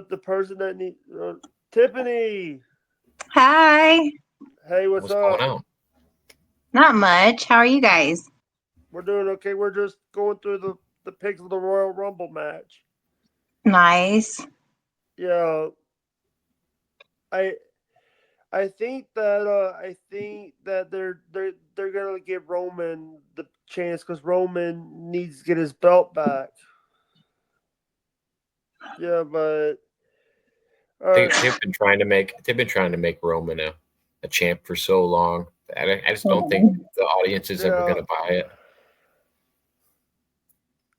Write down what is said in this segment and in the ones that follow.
the person that needs Tiffany. Hi. Hey, what's What's going up? on? Not much. How are you guys? We're doing okay. We're just going through the picks of the Royal Rumble match. Nice. Yeah, I I think that they're gonna give Roman the chance because Roman needs to get his belt back. Yeah, but They, uh, they've been trying to make Roman a champ for so long. I just don't think Mhm. the audience is ever yeah, going to buy it.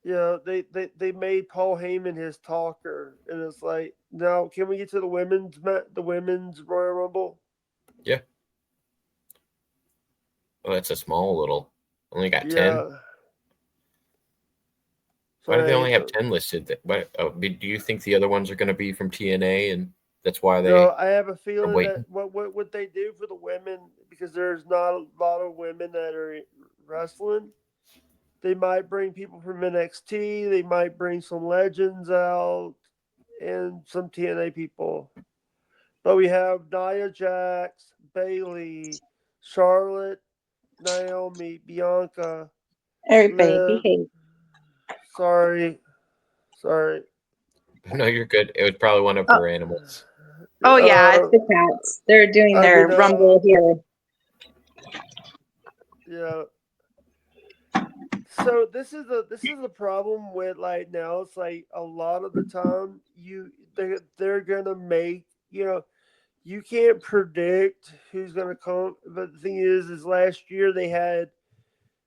yeah. They made Paul Heyman his talker, and it's like, now can we get to the women's Royal Rumble? Yeah, well, that's a small little. Only got 10. Yeah. So Why do they only hey, have 10 listed? Do you think the other ones are going to be from TNA, and that's why no, they I have a are feeling that waiting? what they do for the women, because there's not a lot of women that are wrestling. They might bring people from NXT. They might bring some legends out and some TNA people. But we have Nia Jax, Bailey, Charlotte, Naomi, Bianca, Everybody Liv. behave. Sorry, sorry. No, you're good. It was probably one of Oh, her animals. oh yeah, it's Uh, the cats. They're doing I their mean, rumble here. yeah. So this is the problem with, like, now. It's like a lot of the time they're gonna make, you can't predict who's gonna come. But the thing is last year they had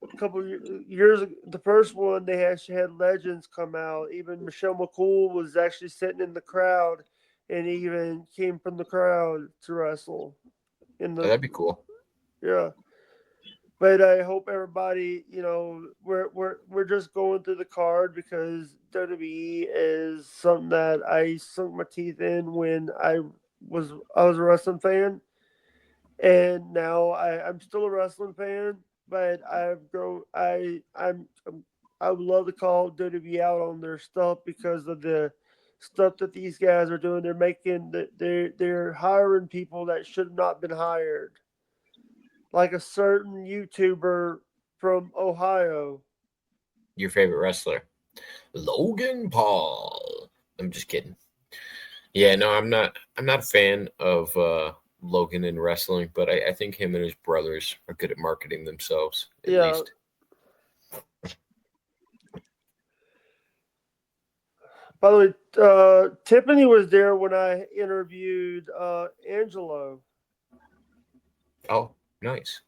a couple of years. The first one they actually had legends come out. Even Michelle McCool was actually sitting in the crowd, and even came from the crowd to wrestle in Oh, the that'd be cool. yeah. But I hope everybody, we're just going through the card because WWE is something that I sunk my teeth in when I was a wrestling fan, and now I'm still a wrestling fan, but I've grown I would love to call WWE out on their stuff because of the stuff that these guys are doing. They're hiring people that should have not been hired, like a certain YouTuber from Ohio. Your favorite wrestler, Logan Paul. I'm just kidding. Yeah, no, I'm not. I'm not a fan of Logan in wrestling, but I think him and his brothers are good at marketing themselves, at Yeah. least. By the way, Tiffany was there when I interviewed Angelo. Oh, nice.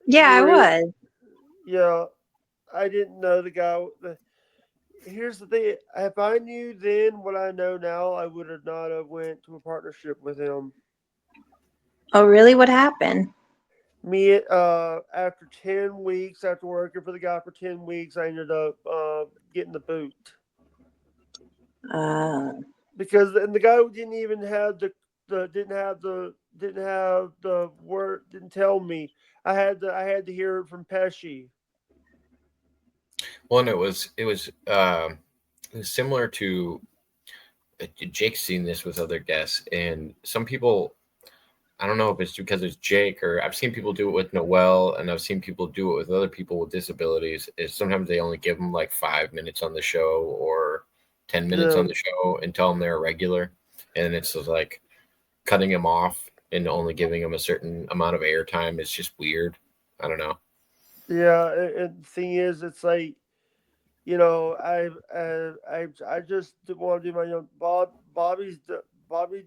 Yeah, You I were, was. yeah. I didn't know the guy. Here's the thing: if I knew then what I know now, I would have not have went to a partnership with him. Oh, really? What happened? Me, after 10 weeks, after working for the guy for 10 weeks, I ended up getting the boot. Uh, Because and the guy didn't even have the didn't have the word, didn't tell me. I had to hear it from Pesci. One, it was similar to Jake's seen this with other guests, and some people. I don't know if it's because it's Jake or I've seen people do it with Noel, and I've seen people do it with other people with disabilities. Is sometimes they only give them like 5 minutes on the show or 10 minutes Yeah, on the show and tell them they're a regular, and it's just like cutting them off and only giving them a certain amount of airtime is just weird. I don't know. yeah. And the thing is, it's like, I just want to do my own. Bobby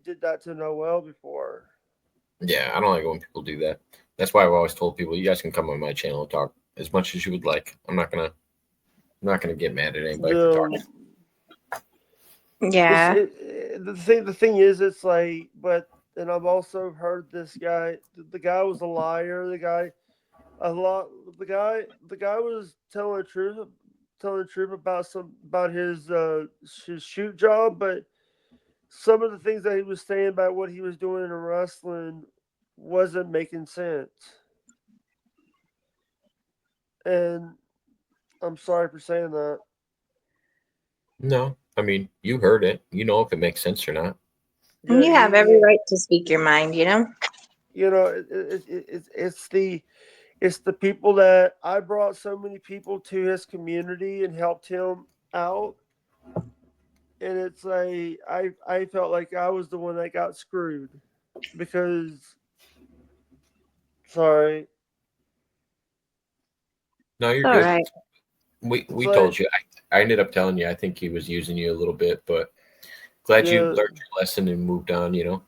did that to Noel before. Yeah, I don't like when people do that. That's why I've always told people you guys can come on my channel and talk as much as you would like. I'm not gonna get mad at anybody for talking. The yeah. the thing is, it's like, but and I've also heard this guy. The guy was a liar. A lot. The guy was telling the truth about his shoot job, but some of the things that he was saying about what he was doing in wrestling wasn't making sense. And I'm sorry for saying that. No, I mean, you heard it. You know if it makes sense or not. And Yeah, you have every right to speak your mind, you know? you know, it's the people that I brought so many people to his community and helped him out, and it's like I felt like I was the one that got screwed because sorry, No, you're All good. right. We like told you. I ended up telling you. I think he was using you a little bit, but glad you yeah, learned your lesson and moved on. You know,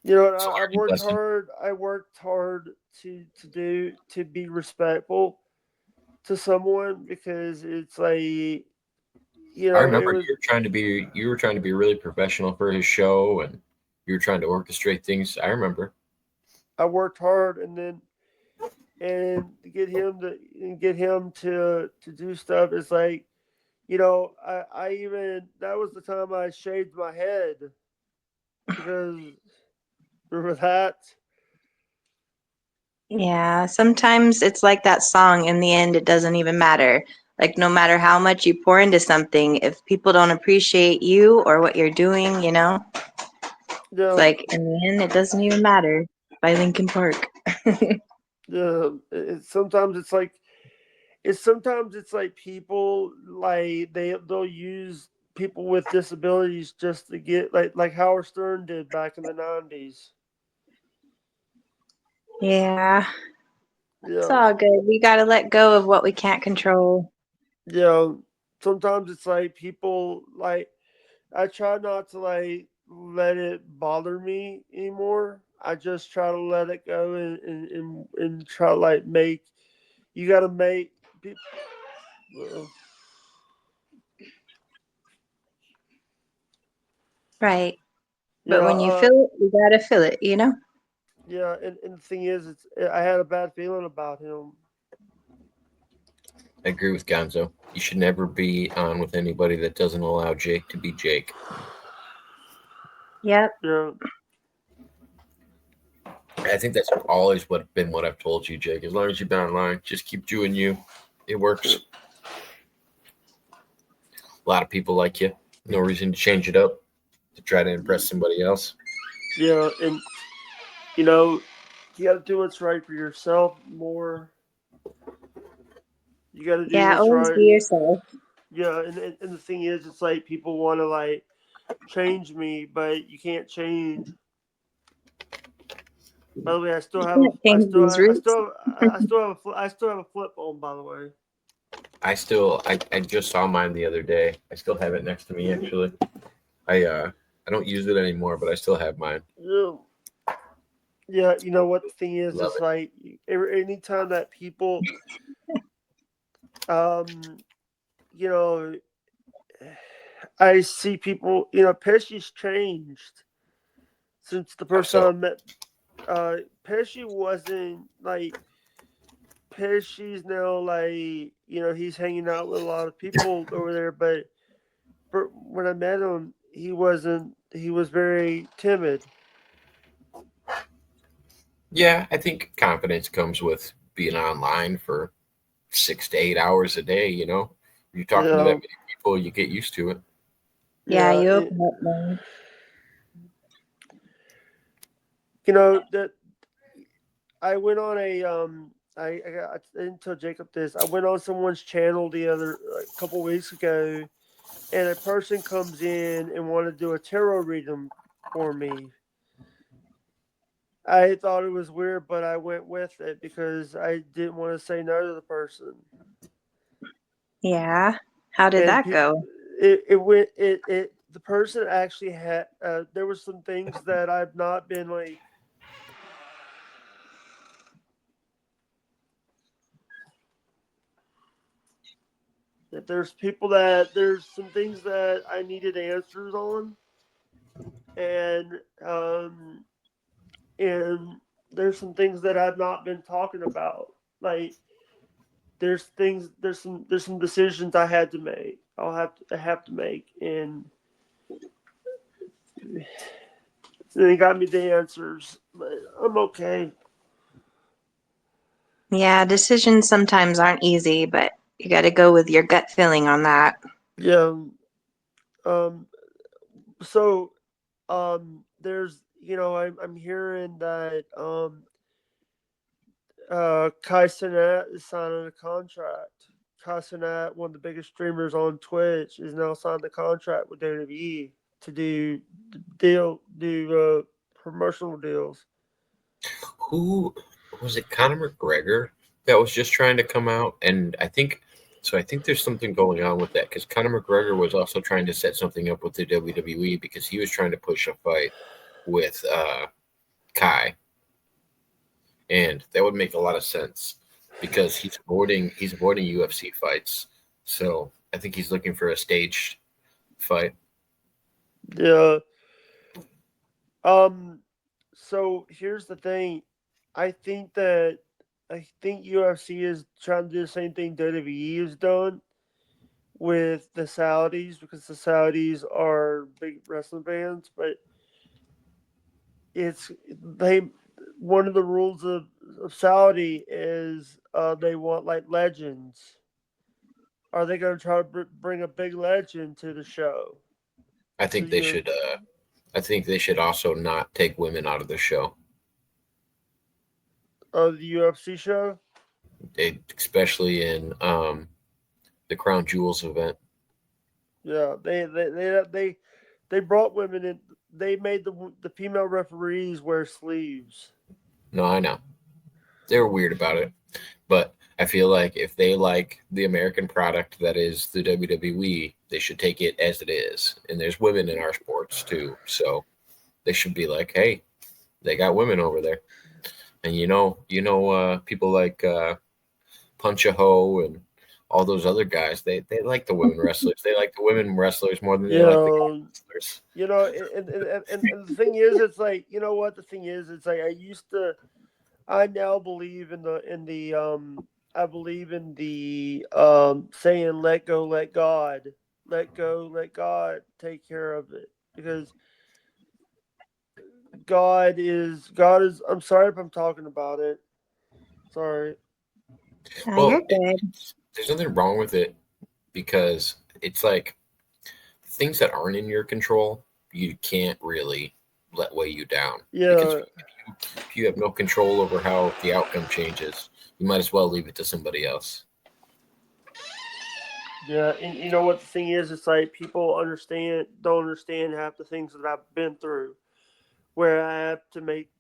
you know, it's a I learning worked lesson. hard. I worked hard to be respectful to someone because it's like I it remember was you were trying to be really professional for his show, and you were trying to orchestrate things. I remember. I worked hard and to get him to do stuff is like I even that was the time I shaved my head because remember that. Yeah, sometimes it's like that song. In the end, it doesn't even matter. Like, no matter how much you pour into something, if people don't appreciate you or what you're doing, you know, it's Yeah, like, in the end, it doesn't even matter. By Linkin Park. yeah. Sometimes it's like people like they'll use people with disabilities just to get like Howard Stern did back in the 90s. Yeah, it's Yeah, all good. We got to let go of what we can't control. yeah. Sometimes it's like people like I try not to like let it bother me anymore. I just try to let it go and try to like make you got to make people. Right. But Yeah, when you feel it, you got to feel it, you know? yeah, and the thing is, it's I had a bad feeling about him. I agree with Gonzo. You should never be on with anybody that doesn't allow Jake to be Jake. Yep. Yeah, I think that's always what I've told you, Jake. As long as you've been online, just keep doing you. It yeah, works. A lot of people like you. No reason to change it up to try to impress somebody else. yeah, and you know, you got to do what's right for yourself more. You got to do Yeah, what's always be right. yourself. Yeah, and the thing is, it's like people want to like change me, but you can't change. By the way, You can't change these roots. I still have a flip phone. By the way, I just saw mine the other day. I still have it next to me actually. I don't use it anymore, but I still have mine. yeah, yeah. You know what the thing is? Love It's it. like anytime that people, um, you know, I see people. You know, Pesci's changed since the How first time so? I met. Pesci wasn't like Pesci's now like he's hanging out with a lot of people over there, but when I met him, he wasn't. He was very timid. Yeah, I think confidence comes with being online for 6 to 8 hours a day. You know, you're talking to that Yeah, many people, you get used to it. Yeah, yeah. you open up more. That I went on I didn't tell Jacob this. I went on someone's channel the other like, couple weeks ago, and a person comes in and wanted to do a tarot reading for me. I thought it was weird, but I went with it because I didn't want to say no to the person. Yeah. How did And that go? it went it the person actually had there was some things that I've not been like that there's some things that I needed answers on, and um and there's some things that I've not been talking about. Like there's some decisions I had to make. I have to make, and they got me the answers, but I'm okay. Yeah, decisions sometimes aren't easy, but you got to go with your gut feeling on that. Yeah, Um, so there's I'm hearing that Kai Cenat is signing a contract. Kai Cenat, one of the biggest streamers on Twitch, is now signed a contract with WWE to do promotional deals. Who was it? Conor McGregor that was just trying to come out, and I think so. I think there's something going on with that because Conor McGregor was also trying to set something up with the WWE because he was trying to push a fight with Kai, and that would make a lot of sense because he's avoiding UFC fights. So I think he's looking for a staged fight. Yeah. So here's the thing. I think that I think UFC is trying to do the same thing WWE has done with the Saudis because the Saudis are big wrestling fans, but it's they one of the rules of Saudi is they want like legends. Are they going to try to bring a big legend to the show? I To think they you should. I think they should also not take women out of the show, the UFC show? especially in the Crown Jewels event. Yeah, they brought women in. They made the female referees wear sleeves. No, I know they're weird about it, but I feel like if they like the American product that is the WWE, they should take it as it is. And there's women in our sports too, so they should be like, hey, they got women over there, and people like Punch a Ho and all those other guys. They like the women wrestlers. They like the women wrestlers more than they like the guy Yeah, wrestlers. and the thing is, it's like what the thing is. It's like I now believe I believe in the saying let go, let God, let go, let God take care of it because God is. I'm sorry if I'm talking about it. Sorry. You're Well, good. there's nothing wrong with it because it's like things that aren't in your control, you can't really let weigh you down because Yeah, if you have no control over how the outcome changes, you might as well leave it to somebody else. yeah, and you know what the thing is? It's like people don't understand half the things that I've been through. Where I have to make,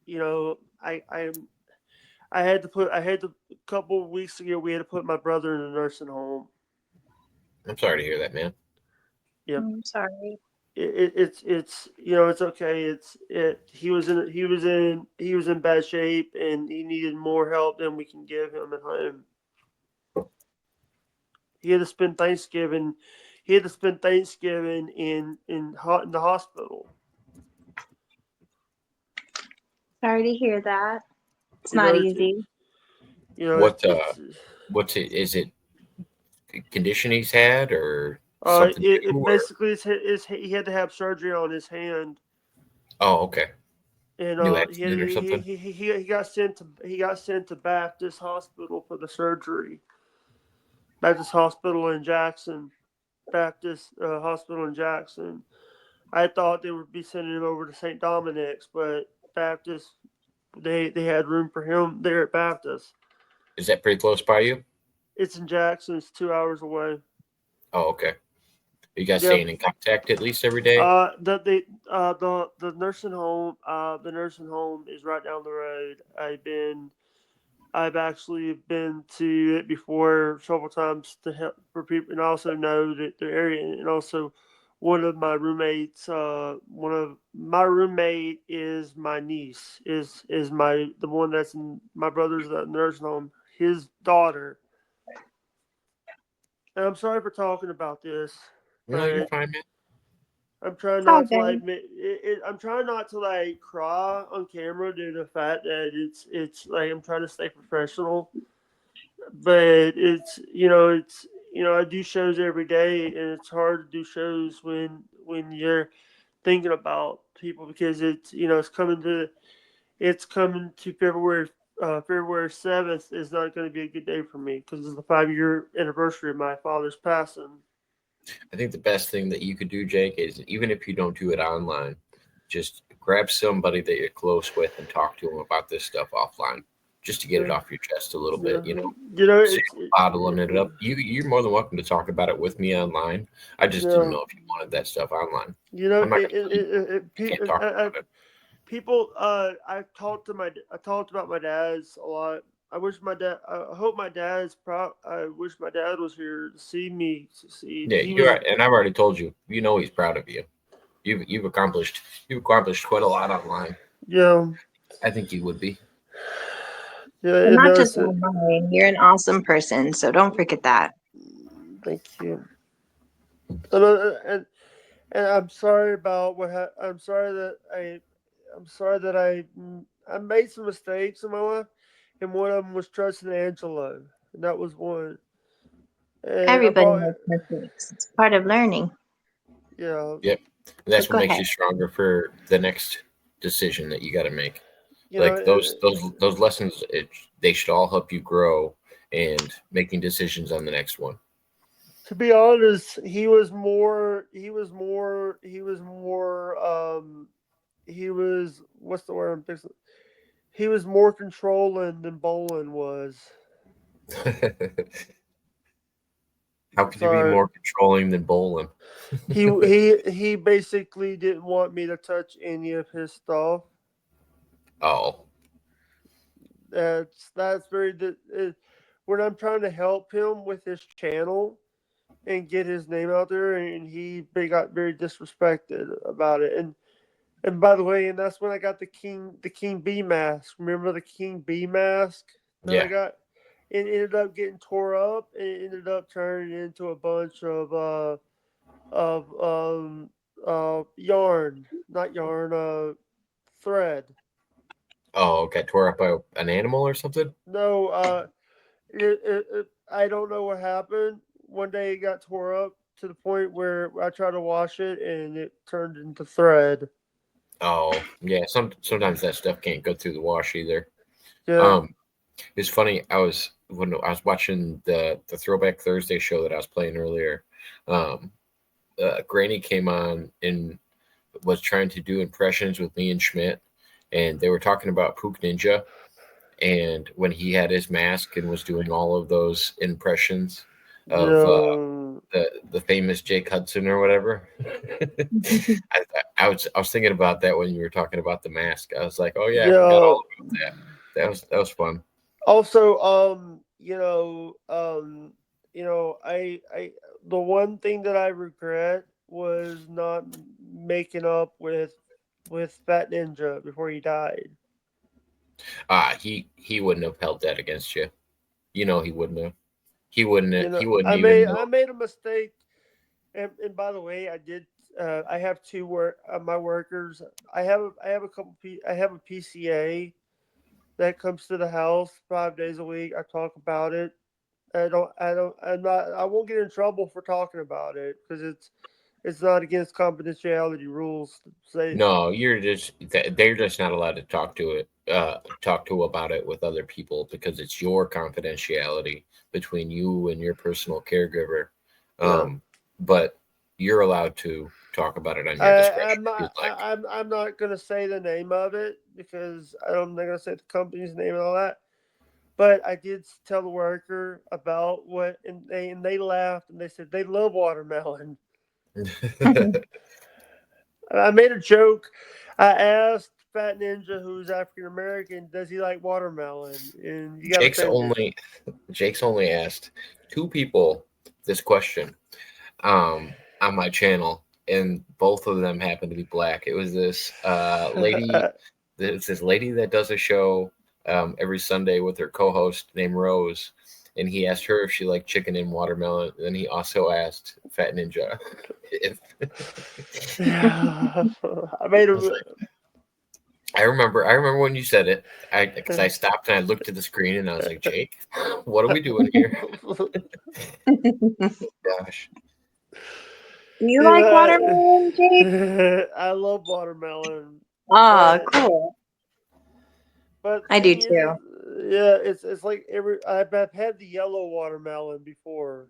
I had to a couple of weeks ago. We had to put my brother in a nursing home. I'm sorry to hear that, man. Yep, I'm sorry. it's it's okay. He was in bad shape and he needed more help than we can give him at home. He had to spend Thanksgiving. He had to spend Thanksgiving in the hospital. Sorry to hear that. It's You not know, easy. What it's what's it? Is it condition he's had or something new? it Or basically he had to have surgery on his hand, oh, okay, and new accident or something? he got sent to Baptist Hospital for the surgery. Baptist Hospital in Jackson, Baptist Hospital in Jackson. I thought they would be sending him over to St. Dominic's, but Baptist they had room for him there at Baptist. Is that pretty close by you? It's in Jackson. It's 2 hours away. Oh, okay. You guys Yep. staying in contact at least every day? The nursing home is right down the road. I've actually been to it before several times to help for people, and I also know that the area, and also one of my roommate is my niece, is the one that's in my brother's at the nursing home, his daughter. And I'm sorry for talking about this, No, you're but fine, man. I'm trying It's all not to good. I'm trying not to like cry on camera due to the fact that it's like I'm trying to stay professional, but I do shows every day, and it's hard to do shows when you're thinking about people because it's coming to February 7th is not going to be a good day for me because it's the 5-year anniversary of my father's passing. I think the best thing that you could do, Jake, is even if you don't do it online, just grab somebody that you're close with and talk to them about this stuff offline, just to get it Yeah, off your chest a little bit. yeah. You know, So you're bottling it up. You're more than welcome to talk about it with me online. I just didn't yeah. know if you wanted that stuff online. You know, I'm not going to tell you you can't talk about it. people. I talked about my dad's a lot. I hope my dad's proud. I wish my dad was here to see me succeed. Yeah, He was. and I've already told you. You know he's proud of you. You've accomplished quite a lot online. Yeah. I think you would be. Yeah, And and not no, just online. You're an awesome person, so don't forget that. thank you. And I'm sorry about I'm sorry that I made some mistakes in my life, and one of them was trusting Angelo, and that was one. And I Everybody brought, makes mistakes. It's part of learning. yeah, Yep. And So that's what go makes ahead. you stronger for the next decision that you got to make. you know, Like those lessons, they should all help you grow and making decisions on the next one. to be honest, he was what's the word I'm fixing? He was more controlling than Bolin was. How could you be Sorry. more controlling than bowling? He basically didn't want me to touch any of his stuff. Oh, That's very when I'm trying to help him with his channel and get his name out there, and got very disrespected about it. And by the way, and that's when I got the King Bee mask. Remember the King Bee mask that I yeah. got? It ended up getting tore up, and it ended up turning into a bunch of yarn, not yarn, thread. Oh, okay. Tore up by an animal or something? No, I don't know what happened. One day it got tore up to the point where I tried to wash it and it turned into thread. Oh, yeah. Sometimes that stuff can't go through the wash either. Yeah, Um, it's funny. When I was watching the Throwback Thursday show that I was playing earlier. Um, Granny came on and was trying to do impressions with me and Schmidt, and they were talking about Pook Ninja, and when he had his mask and was doing all of those impressions of yeah, the famous Jake Hudson or whatever. I, I was thinking about that when you were talking about the mask. I was like, oh yeah, I forgot yeah. all about that. That was fun. Also, I the one thing that I regret was not making up with Fat Ninja before he died. He wouldn't have held that against you. You know he wouldn't have. He wouldn't I even made know. I made a mistake. And by the way, I did. I have two my workers. I have a I have a PCA that comes to the house 5 days a week. I talk about it. I won't get in trouble for talking about it because it's not against confidentiality rules to say. No, they're just not allowed to talk to about it with other people because it's your confidentiality between you and your personal caregiver. Yeah. But you're allowed to talk about it on your discretion if you'd like. I'm not gonna say the name of it because I'm not gonna say the company's name and all that. But I did tell the worker about what, and they laughed and they said they love watermelon. I made a joke. I asked Fat Ninja, who's African American, does he like watermelon? And you got Jake's offended. only Jake's only asked two people this question on my channel, and both of them happen to be black. It was this lady. It's this lady that does a show every Sunday with her co-host named Rose, and he asked her if she liked chicken and watermelon. And then he also asked Fat Ninja if. Yeah, I made I was a. like, I remember when you said it. Because I stopped and I looked at the screen and I was like, Jake, what are we doing here? Gosh. Do you like watermelon, Jake? I love watermelon, Oh, but cool. but the I do thing is, too. yeah, it's like I've had the yellow watermelon before.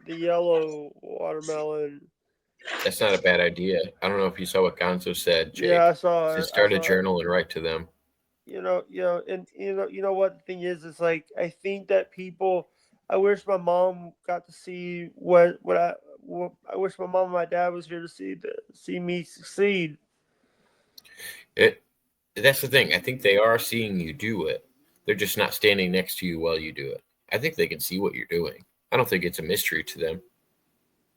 The yellow watermelon. That's not a bad idea. I don't know if you saw what Gonzo said, Yeah, I Jake. saw To it. I start a saw it. journal and write to them. And you know what the thing is? It's like I think that people. I wish my mom got to see what I wish my mom and my dad was here to see me succeed. It that's the thing. I think they are seeing you do it. They're just not standing next to you while you do it. I think they can see what you're doing. I don't think it's a mystery to them.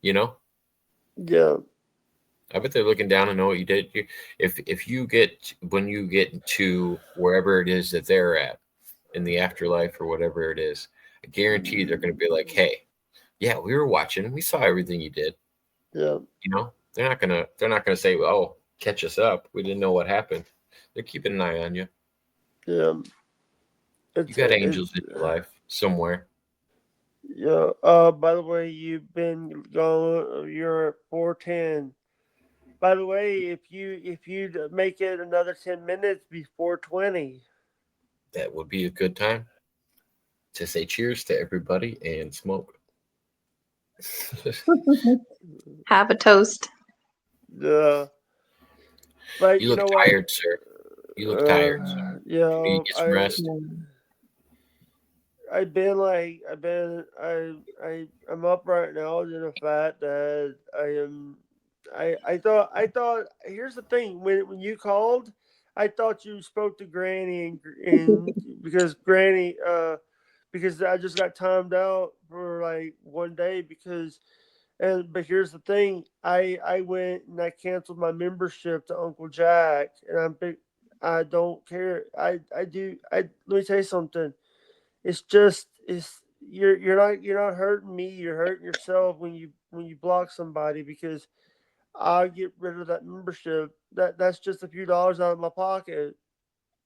You know, Yeah, I bet they're looking down and know what you did. If you get when you get to wherever it is that they're at in the afterlife or whatever it is, I guarantee they're going to be like, "Hey, yeah, we were watching. We saw everything you did." yeah, You know, they're not gonna say, "Oh, catch us up. We didn't know what happened." They're keeping an eye on you. yeah. You It's got it. angels in your life somewhere. Yeah. By the way, you've been going. You're at 4:10. By the way, if you make it another 10 minutes before 20. That would be a good time to say cheers to everybody and smoke. Have a toast. Yeah. But You you look know what? tired, sir. You look tired, sir. You Yeah. need to get some rest. I'm up right now due to the fact that I am. I thought. Here's the thing. When you called, I thought you spoke to Granny and because Granny because I just got timed out for like one day because but here's the thing, I went and I canceled my membership to Uncle Jack and I don't care. I do I Let me tell you something. It's just it's you're not hurting me, you're hurting yourself when you block somebody because I'll get rid of that membership. That's just a few dollars out of my pocket.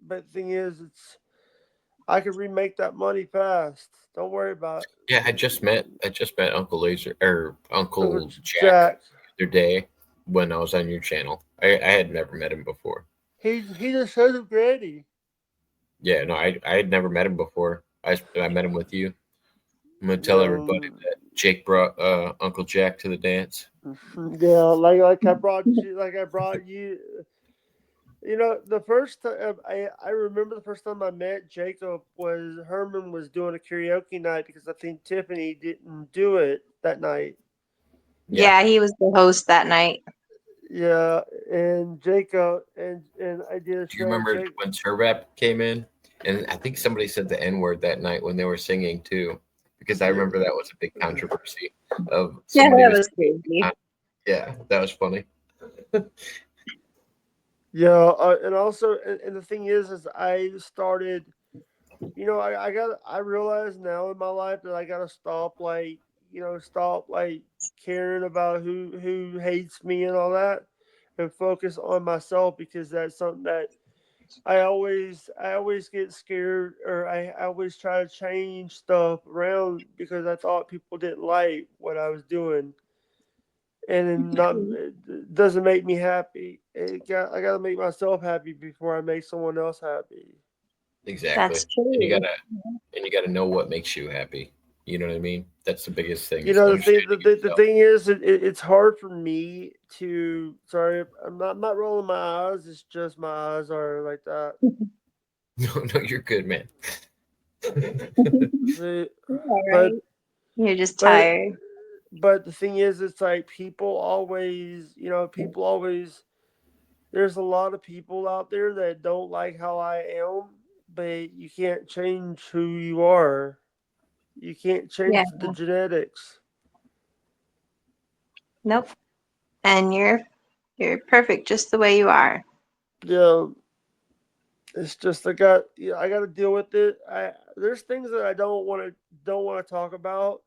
But the thing is I can remake that money fast. Don't worry about Yeah, I just met Uncle Laser or Uncle Uncle Jack Jack. the other day when I was on your channel. I had never met him before. He just heard of Granny. Yeah, no, I had never met him before. I met him with you. I'm gonna tell everybody Um, that Jake brought Uncle Jack to the dance. yeah, like I brought you. You know, the first time I remember the first time I met Jacob was Herman was doing a karaoke night because I think Tiffany didn't do it that night. Yeah. Yeah, he was the host that night. Yeah, and Jacob and I did a Do you show. remember when Turbap came in? And I think somebody said the N word that night when they were singing too, because I remember that was a big controversy of Yeah, somebody that was. was crazy. Yeah, that was funny. Yeah, and also and the thing is I started. You know, I realize now in my life that I gotta stop stop like caring about who hates me and all that, and focus on myself because that's something that I always get scared or I always try to change stuff around because I thought people didn't like what I was doing, and then not it doesn't make me happy. I gotta make myself happy before I make someone else happy. Exactly. That's And you true. gotta and you gotta know what makes you happy. You know what I mean? That's the biggest thing You is know understanding the yourself. thing is it's hard for me to sorry I'm not rolling my eyes. It's just my eyes are like that. No, no, you're good, man. See, All but right. You're just but tired. but the thing is, it's like people always. There's a lot of people out there that don't like how I am, but you can't change who you are. You can't Yeah. change the genetics. Nope. And you're perfect just the way you are. Yeah, it's just I got to deal with it. There's things that I don't want to talk about,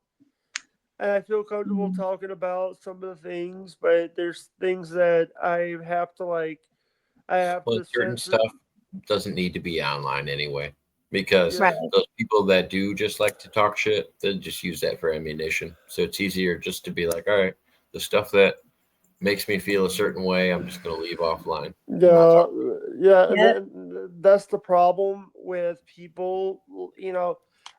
and I feel comfortable Mm. talking about some of the things, but there's things that I have Well, to certain censor. stuff doesn't need to be online anyway, because Right. Yeah, those people that do just like to talk shit, they just use that for ammunition. So it's easier just to be like, all right, the stuff that makes me feel a certain way, I'm just gonna leave offline and not yeah, talk. yeah, and Yep. that's the problem with people.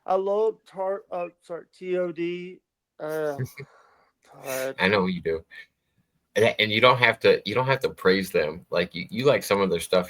I love TOD. God. I know you do. And you don't have to praise them. Like you like some of their stuff.